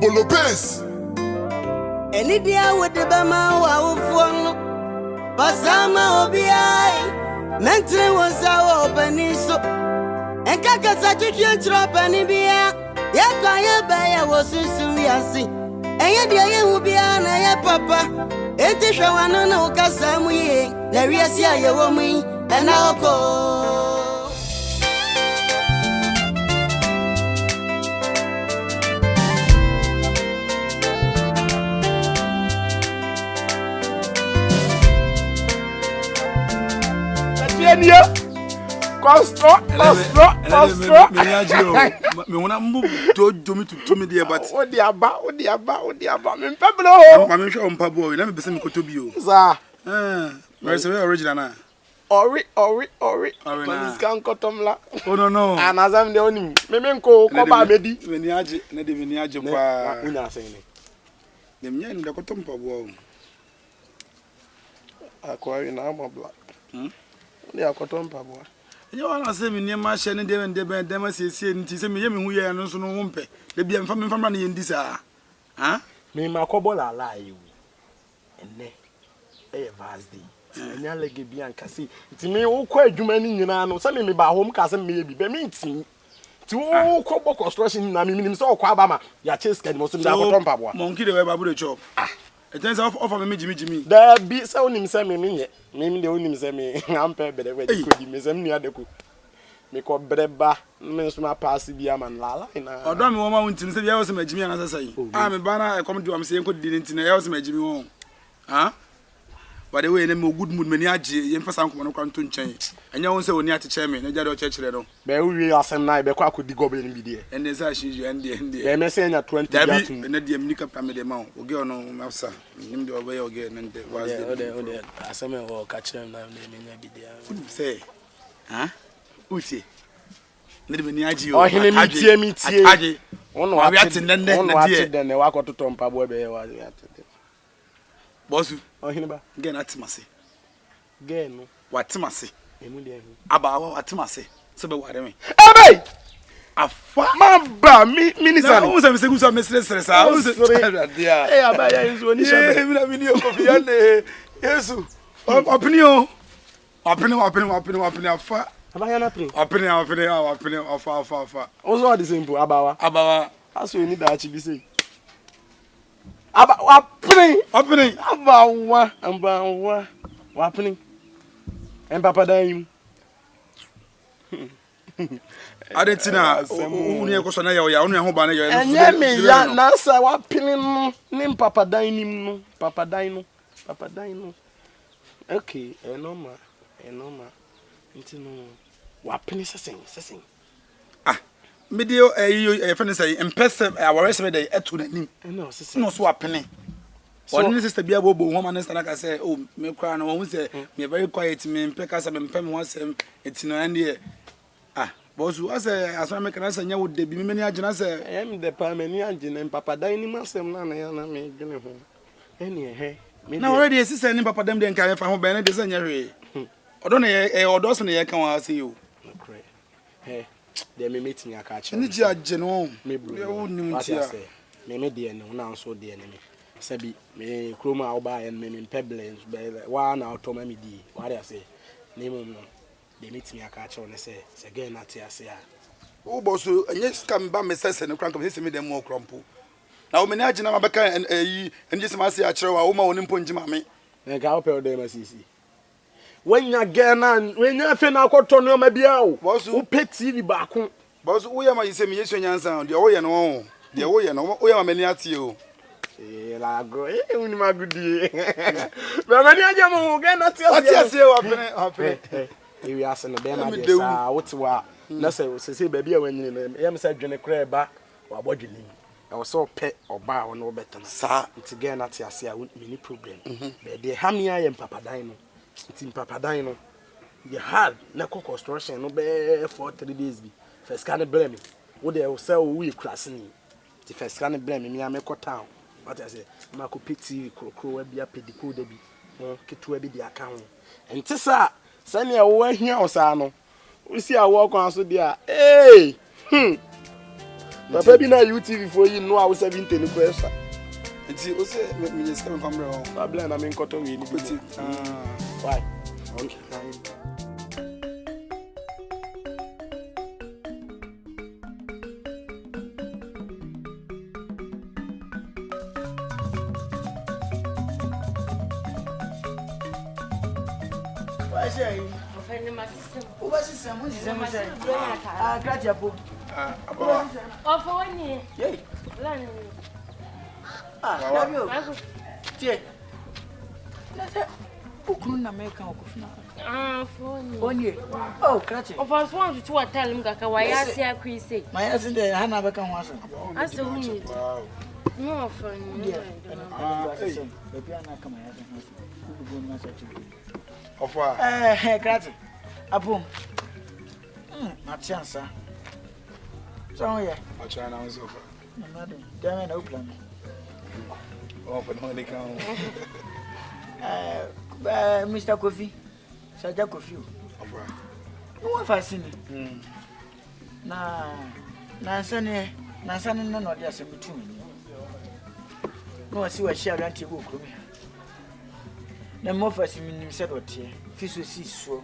Bolo Bass. Any dia with the Bama wa ufonu. Basama obiai. Mentally was our opening so. And Kakasa chicken drop any beer. Yakaya Baya was in Suyasi. And yet the will be an ya papa. Etishawana no Kasamu. There is ya woman. And I'll go. Kosua. Me wanna move to me to me there, but Odiaba. Me peblo. I'm sure on Pabo. Let me be some Kotobio. Sir. Where's the original now? Ori. Police can kotomla. Oh no. And as I'm the only Memenko, Koba Medi. Veniaji, Nedi Veniaji, Una saying it. The men the Kotom Pabo. Acquiring armor black. They are Kotom Pabo. You want to say me near my shannon, and Demas is saying, Tissy, me, we are no so no wumpe. They be from money in this, huh? Me, my cobola lie you. And ne, a vast day. And your leg be uncassi. It's me who quite do many, you know, sending me by home cousin maybe, but meets me. To all cobo construction, I mean, so Quabama, your chest can most of the Papa. Monkey the web about the job. It turns out of me, Jimmy. There be so him send me, maybe the only send me, I'm paid the way you could miss him near the cook. Me call Breba, Miss Ma Passy Biam and Lala. Or don't me woman to say, I was a Jimmy, as I say. I'm a banner, I come to am saying, could didn't in a house, my Jimmy home. By the way, name good mood, Maniaji, Emphasan Quantum change. And you also near to chairman, and Jado Church. But we are some night, but quack the goblin be there. And there's actually and the MSN at 20 and the Nika Pamade Mount, will go on Mousa, him the way again, and was the some or catch them now, be there. Say, Uti. Nidmaniaji or him meet one watching then they walk out to Tom Pabo. Bosu, or him again at Timasi. Again, what Timasi? About what Timasi? So, what I mean. Hey! A fat man, minister. I was a good mistress. I was dear. Hey, I buy you when you say, yes, opinion. Also, the simple about as you need that be say. About opening about what happening and Papa dying. Adetina, Unia Kosana, ya only home banner. And me, Nasa, what pinning name Papa Dino. Okay, no ma. What penny sing. Medio a friend say, impressive our resume day at to the name. No, so penny. One is to be a bobo woman, and like I say, oh, me cry no one say, me very quiet, me pick us and pem once, it's no idea. Boss, was as I make an answer, you would be many agents. I am the Parmenian and Papa Dining Master, Nana, me, any, now already, sister, and Papa them didn't carry from home, Bennett is any. I don't know, or doesn't I come see you. Hey, they may meet me a catch. And it's a general, maybe I say, maybe dear, no, now so dear enemy. Sabi, me Chroma I'll buy and men in Pebbles, but one out to me, what I say, name they meet me a catch on, say, again, at say, oh, boss, and yes, come by me, says, and the crank of his me, them more crumple. Now, managing my back and just my say, I show a woman on impunge mammy. And I'll pay them as easy. When you again, when you have now got to know my beer, was who pet TV back. Boss, we are my semi sound, the oil and the oil and we are many at you. La go, only my good day. But many of them will get not you. We are sending them what's what. Let's say, baby, when you said Jenny Crab or body. I was so pet or bar or no better. Sir, it's again at your say, I wouldn't many problem. But the hammy I am Papa Dino. It's in Papa Dino. You had no construction, no bear for 3 days. First kind of blame me. Would they sell we crossing? The first kind of blame me, I make a town. What I say, Marco Pity, Crow, be a pedicle, debi, get to be the account. And Tessa, send me away here, Osano. We see our walk on so dear. Hey! Papa be na UTV for you know I was 70 no question. Nti o se me just come from wrong. Pablo na me nkoto we ni bi. Why? Okay. Why say? Offend my system. Who was this? Someone is saying, "Ah, catch up." Offend me. Yay. Land. Ah, you. I go. Tie. Ukunu na meka okufuna. Phone. Onye. Oh, catch it. Of us want to tell him kaka why I say akwise. My asin dey hana beka ho aso. Asa hu ni. No offend. Baby ana kama ya asin. Ubu na sa chibi. Ofa. Catch it. Apom. Na chance. So yeah. I try now so far. Madam, damn no plan. Oh, for no they come. Mr. Kofi. Saja Kofi. Ofa. No one fascinating. Na sane no no dia se bitu. No see we share that table kro me. Na mo fascinating said what here. Fiso si so.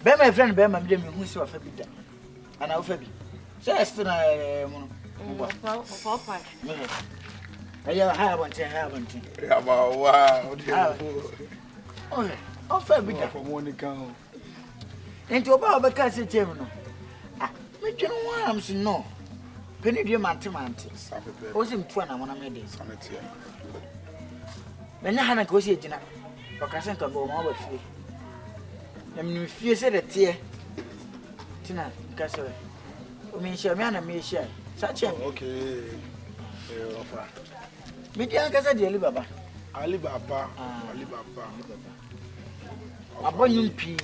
Be my friend be my dem hu si wa fa bi da. Ana wo fa bi. Say still na mo. Ophan. Aya ha bonte. Yeah, wow. Okay. O fa bi da. For money come. Enti oba obeka se chem no. Me dwene ho am si no. Peni dwe mante. O se mtu na mona me de. Sanity. Me nya hana ka o se gina. O ka se nka go ma ba fie. Na me fie se de tie. Tina ka se. O me nshia me ana me shia. Sa chem. Okay. Ofa. Me dia ka se de Alibaba. Alibaba. Abonyum pi.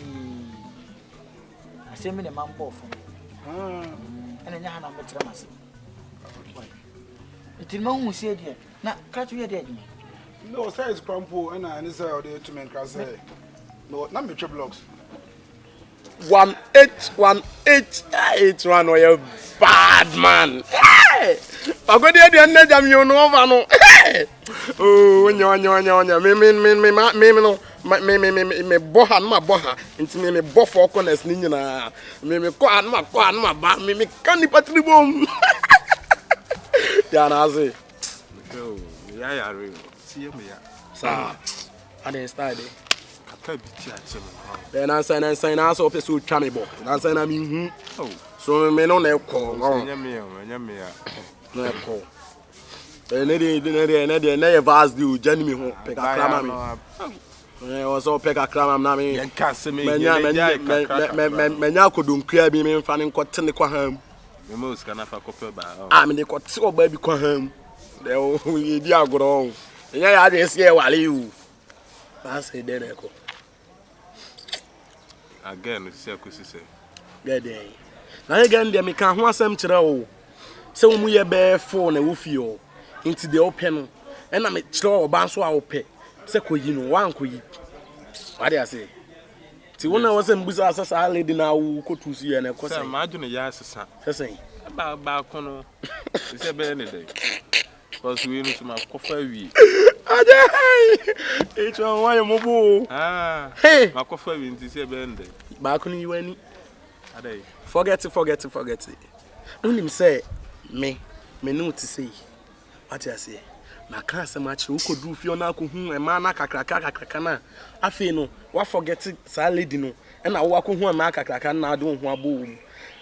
Asemi ne mambo fo. Ene nya hana metra mase. Iti ma hu se de na katu ye de adwuma. No, say it's crampo and I say the two men can say. No, na me three blocks. 1881 or you bad man. Hey! Agodi e de na jam you no over no. Oh, nya me boha no ma boha. Nti me bofo corners ni nyina. Me ko an ma ba me kan ni patri bom. Ya na say. Oh, ya real. See me ya. Sa. I dey start dey. Kata bi ti ache me. Then I say na so person twa me bo. Na say na me hu. Oh. So me no na e ko. Nya me ya. No e ko. Na e vast di jani me ho. Pe ka krama me. O so pe ka krama na me. Yen ka se me. Menya kodonkua bi me mfa ne nkote ne kwa ham. Me mo ska na fa kopel ba. Me ne kote oba bi kwa ham. De o ye di agoro. Nya ya de se e wale you. I say there ko. Again, see akusi say. Get there. Na again there me kan ho asem kire o. Se wo mu ye be fo na wo fi o. Into the open. And na me kire o ba so a wo pe. Se ko yi no wan ko yi. What do I say? Ti wona wo se mbusa asasa lady na wo ko tu si ye na ko say. Say ma adwene ya asesa. Say. Ba kono. Se be ne dey. Cause we no ma kofa wi. Ade. Each one why mo bo. Hey. Ma kofa wi nti se be ne dey. Ba kono yi wani. Ade. Forget it. Unim say me no to say. What I say? Ma kan se ma che ukodu fi ona ko hu e ma na kakraka na. Afi no, wa forget sa lady no. E na wo ko hu e ma kakraka na ade hu abo.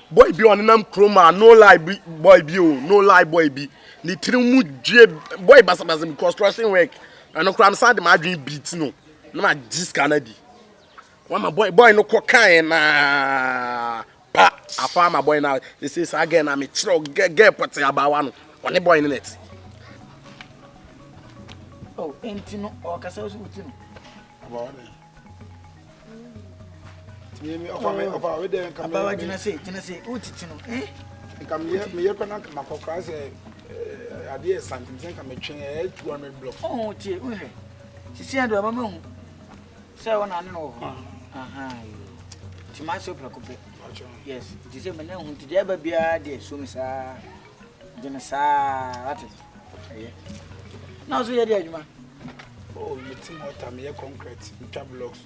Boy bi on nam chroma no lie boy bi o no lie boy bi ni trimu dwe boy basa construction work and no kram side ma adwin beat no na ma diska na di one my boy no ko kan na pa afa my boy now they say again na me chiro get put abawa no one boy in net. Oh enti no o kasa so uti no About it. Me ofa we dey come. Baba jina say uti no Come here me yekwa na makokra say ade santim sen come twen 200 blocks. Oh tie we he sisi ando mama hu say wona ne no aha Timaso Placope. Yes, it is a man who did ever be a dear Sumisa. Genesa. Now, so you're dead, man. Oh, you think what time here concrete in trap blocks.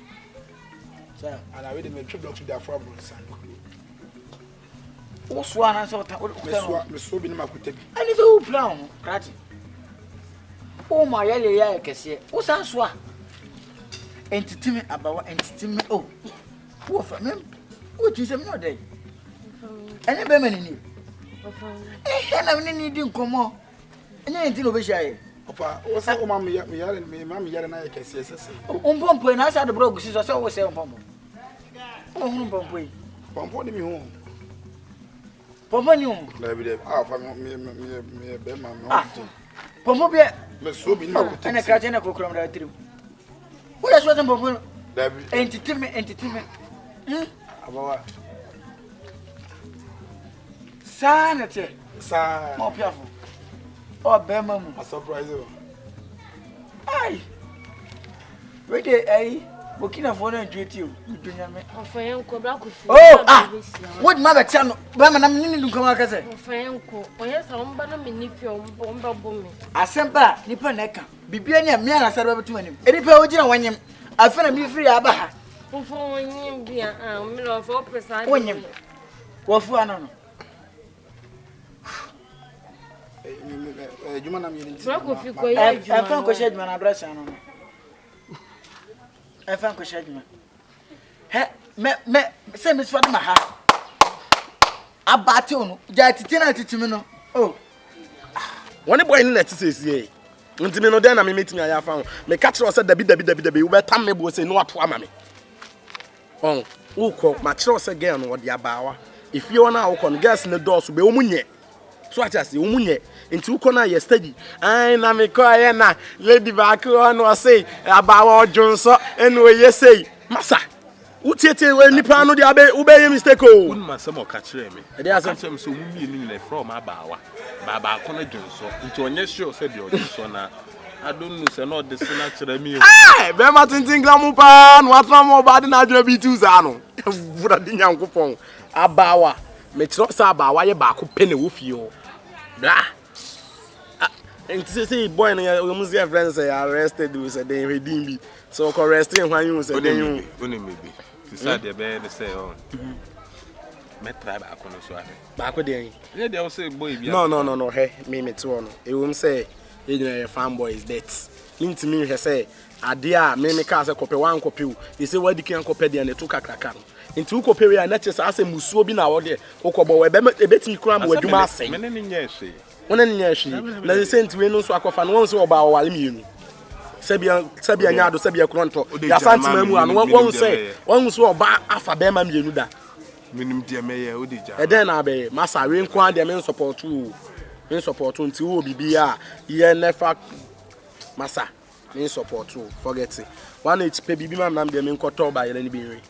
Sir, And I already made 3 blocks with their 4 brothers. what's one answer? Miss Robin Makutebi. And it's all brown, Cratty. Oh, my yellow, I can see. What's answer? Entertainment about entertainment. Oh, what for me? What is a no day? And a woman in you. And I'm needing come on. And anything over shy. Papa, what's that? Mammy, Mammy, and I can see. Pompo, and I said the brokers is always saying Pompo. Oh, Pompo. Pompo, me home. Pompo, you. Maybe they are from me, Pompo, Miss Robin and a cat and a cockrum right through. What is what Pompo? Entertainment. About Sanity. Sir, More careful. Oh, Bemma. a surprise. Aye. Wait there, working a phone and treat you. Oh, what mother channel? Bama, I'm needing to come out as a Asempa, Nipponeka. Bibiania, Miana, said over to him. Any power when him. I found me free Abaha. When him. What for an You man, I'm I found Coshed man, I bless you. I found Coshed man. Same as Fatma. A baton, Jatina Timino. Oh, One boy in let's say, Untimino, then I meet me. I found me catch us at the BWW, where Tammy was saying, what for mammy. Oh, who call my choice again, what the abawa. If you are now con gas in the doors, be umunye. So I just umunye into corner yesterday. I am a coyana, Lady Baku, or say about Johnson, and we say, Massa. Utete when Nipano the Abe obey mistake. Oh, Massa more catch me. There are some So we mean from Abawa. Baba Connor Johnson. Into a yes, sure said your son. I don't know, sir, not the senator. Hey, Bema Tinting Glamupan, what's more bad than I be too Zano? Would have been young coupon. Abawa, Metro Saba, why you back penny with you? Blah. And to say, boy, almost your friends say arrested, we said they redeem me. So, arresting when you said, then you maybe. Decide the bed, say, oh, met tribe, I couldn't swap. back with the Yeah, they'll say, boy, no, hey, me too. It won't say, a fanboy is dead. Mean to me, he say, a dear, me cars a copy one copy. They say, what the can copy and they took a crack. Into copy and not just as a musubi now, there, Okobo, a bet me cram with you must say. One in your she, let us send to Venus Wakofan once or about Walimun. Sabia Yado, Sabia Cronto, Yasanti, and one say, one saw back after Bema Muda. Minim dear mayor, who did And then I be Massa rain quan their men support too. Men support until BBA, ye never Massa, men support too. Forget it. 1 HP baby man, I'm the main quarter by any beer.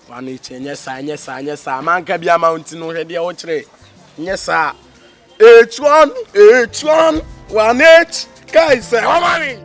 1 H, yes, sir. Man can be a mountain already out there. Yes, sir. H1, 1 H, guys, how many?